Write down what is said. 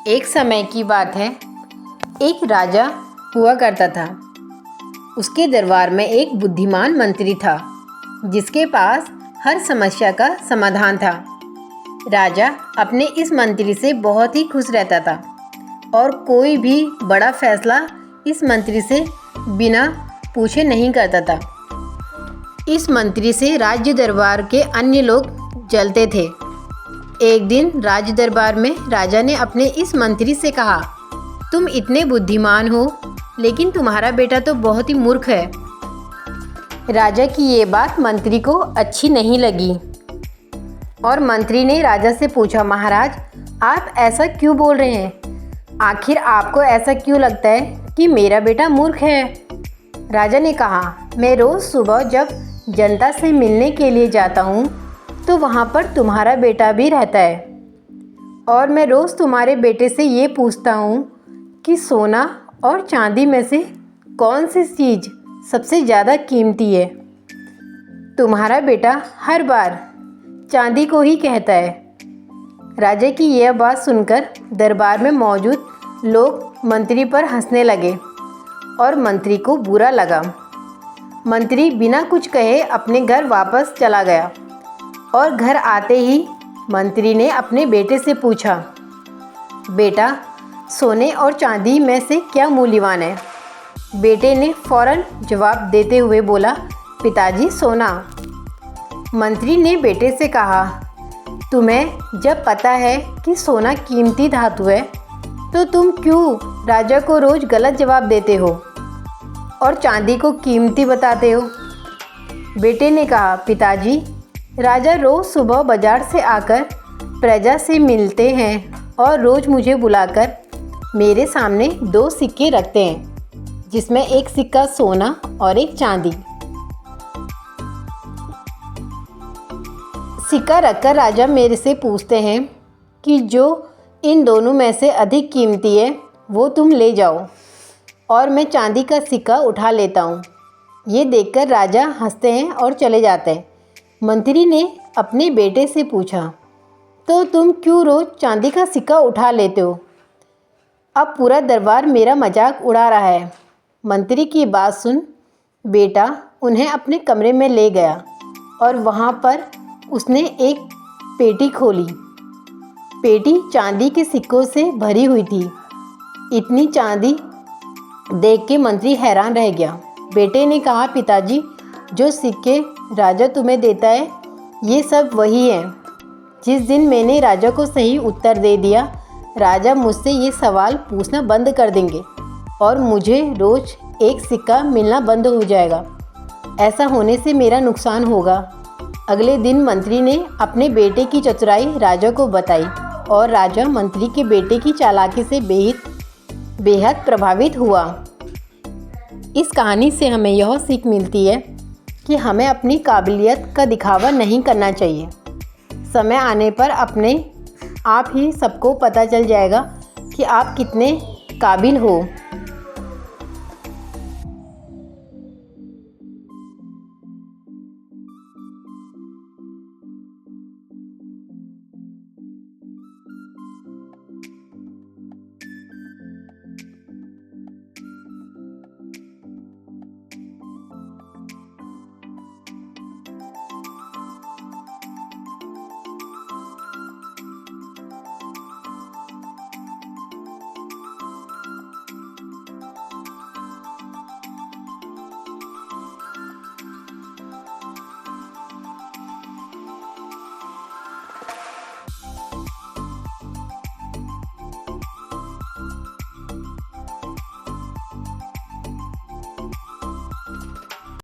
एक समय की बात है। एक राजा हुआ करता था। उसके दरबार में एक बुद्धिमान मंत्री था जिसके पास हर समस्या का समाधान था। राजा अपने इस मंत्री से बहुत ही खुश रहता था और कोई भी बड़ा फैसला इस मंत्री से बिना पूछे नहीं करता था। इस मंत्री से राज्य दरबार के अन्य लोग जलते थे। एक दिन राज दरबार में राजा ने अपने इस मंत्री से कहा, तुम इतने बुद्धिमान हो लेकिन तुम्हारा बेटा तो बहुत ही मूर्ख है। राजा की ये बात मंत्री को अच्छी नहीं लगी और मंत्री ने राजा से पूछा, महाराज आप ऐसा क्यों बोल रहे हैं? आखिर आपको ऐसा क्यों लगता है कि मेरा बेटा मूर्ख है? राजा ने कहा, मैं रोज़ सुबह जब जनता से मिलने के लिए जाता हूँ तो वहाँ पर तुम्हारा बेटा भी रहता है और मैं रोज़ तुम्हारे बेटे से ये पूछता हूँ कि सोना और चांदी में से कौन सी चीज़ सबसे ज़्यादा कीमती है। तुम्हारा बेटा हर बार चांदी को ही कहता है। राजा की यह बात सुनकर दरबार में मौजूद लोग मंत्री पर हंसने लगे और मंत्री को बुरा लगा। मंत्री बिना कुछ कहे अपने घर वापस चला गया और घर आते ही मंत्री ने अपने बेटे से पूछा, बेटा सोने और चांदी में से क्या मूल्यवान है? बेटे ने फौरन जवाब देते हुए बोला, पिताजी सोना। मंत्री ने बेटे से कहा, तुम्हें जब पता है कि सोना कीमती धातु है तो तुम क्यों राजा को रोज़ गलत जवाब देते हो और चांदी को कीमती बताते हो? बेटे ने कहा, पिताजी राजा रोज़ सुबह बाज़ार से आकर प्रजा से मिलते हैं और रोज़ मुझे बुलाकर मेरे सामने 2 सिक्के रखते हैं जिसमें एक सिक्का सोना और एक चांदी। सिक्का रखकर राजा मेरे से पूछते हैं कि जो इन दोनों में से अधिक कीमती है वो तुम ले जाओ और मैं चांदी का सिक्का उठा लेता हूँ। ये देखकर राजा हंसते हैं और चले जाते हैं। मंत्री ने अपने बेटे से पूछा, तो तुम क्यों रोज़ चांदी का सिक्का उठा लेते हो? अब पूरा दरबार मेरा मजाक उड़ा रहा है। मंत्री की बात सुन बेटा उन्हें अपने कमरे में ले गया और वहाँ पर उसने एक पेटी खोली। पेटी चांदी के सिक्कों से भरी हुई थी। इतनी चांदी देख के मंत्री हैरान रह गया। बेटे ने कहा, पिताजी जो सिक्के राजा तुम्हें देता है ये सब वही है। जिस दिन मैंने राजा को सही उत्तर दे दिया राजा मुझसे ये सवाल पूछना बंद कर देंगे और मुझे रोज़ एक सिक्का मिलना बंद हो जाएगा। ऐसा होने से मेरा नुकसान होगा। अगले दिन मंत्री ने अपने बेटे की चतुराई राजा को बताई और राजा मंत्री के बेटे की चालाकी से बेहद प्रभावित हुआ। इस कहानी से हमें यह सीख मिलती है कि हमें अपनी काबिलियत का दिखावा नहीं करना चाहिए। समय आने पर अपने आप ही सबको पता चल जाएगा कि आप कितने काबिल हो।